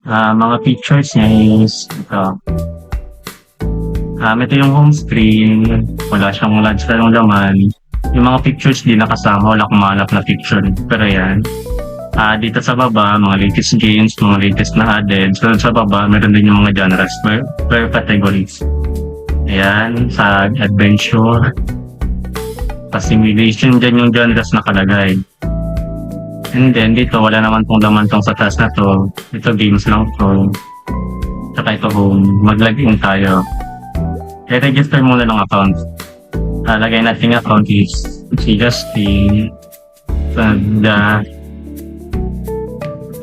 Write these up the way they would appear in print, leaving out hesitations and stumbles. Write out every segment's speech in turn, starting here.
Mga features niya is ito. Ito yung home screen. Wala siyang laman. Yung mga pictures di nakasama, wala akong mahanap na picture. Pero yan. Dito sa baba, mga latest games, mga latest na added. So sa baba, meron din yung mga genres per categories. Ayan, sa adventure. Sa simulation, dyan yung genres nakalagay. And then, dito, wala naman pong laman tong sa taas na to. Ito, games lang to. Saka ito home. Mag-login tayo. I-register muna ng account. Lagay natin account is si Justin. Sanda.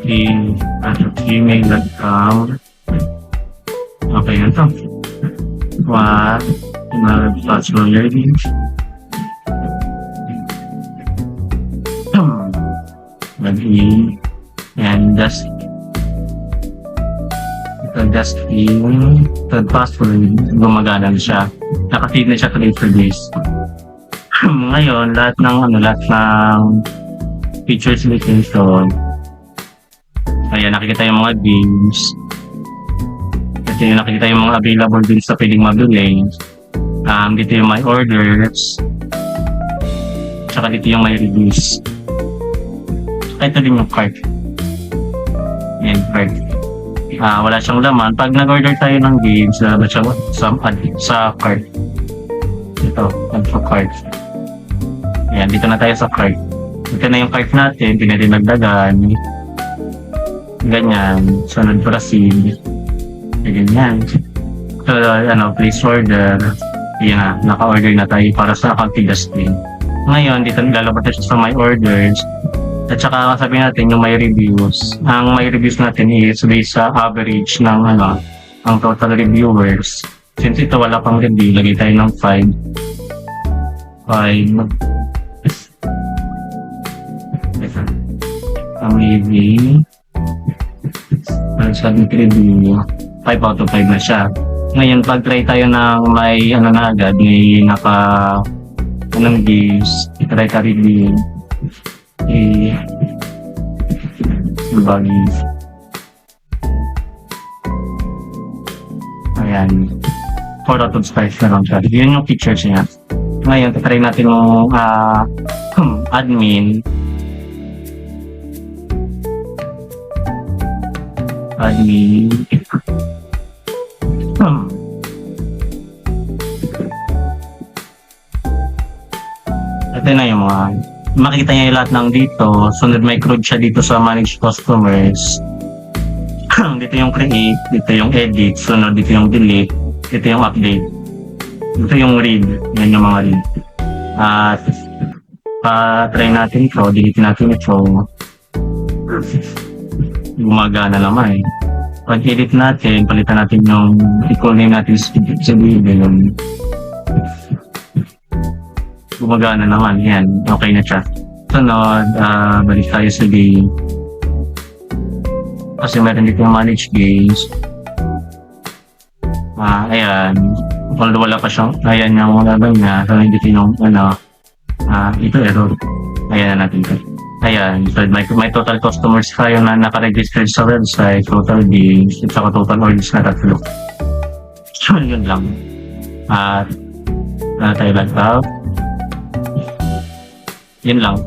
In gmail.com. Okay na to. What? Password learning. Login. And just in third password, gumagana na siya. Naka-feed na siya to days. Ngayon, lahat ng features limitation. Ayan, nakikita yung mga games. Ito yung nakikita yung mga available din sa pwedeng mabili. Dito yung my orders. Tsaka dito yung my reviews. Ito din yung cart. Ayan, cart. Wala siyang laman. Pag nag-order tayo ng games, lalabas siya sa cart. Ito, sa cart. Ayan, dito na tayo sa cart. Ito na yung cart natin, pinadinagdagan. Ganyan, sunod proceed. Ganyan. So, place order. Ayan na, naka-order na tayo para sa account Justin. Ngayon, dito lalabas na siya sa my orders. At saka sabihin natin yung my reviews. Ang my reviews natin is based sa average ng ang total reviewers. Since ito wala pang review, lagay tayo ng 5. Ang review. Ang sabi review, 5 out of 5 na siya. Ngayon, pag try tayo ng may na agad, may games, try tayo review. Bagay. Ayan. 4 out of 5 na lang siya. Yun yung features niya. Ngayon, try natin yung admin. Ito na yung mga makikita niya yung lahat ng dito. Sunod may crude siya dito sa manage customers. Dito yung create, dito yung edit, sunod dito yung delete, dito yung update, dito yung read. Yan yung mga read. At try natin ito, delete natin ito. Gumagana naman eh. Pag edit natin, palitan natin yung equal name natin sa video. Gumagana naman, yan, okay na siya. Sunod, balik tayo sa game. Kasi meron dito yung manage games. Ayan, although wala pa siyang, ayan yung mga labay niya, so dito yung, ito error. Ayan na natin ito. Ayan, so may total customers tayo na nakaregister sa website, total games, at saka total orders na 3. So, yun lang. Tayo lang out. Yun lang.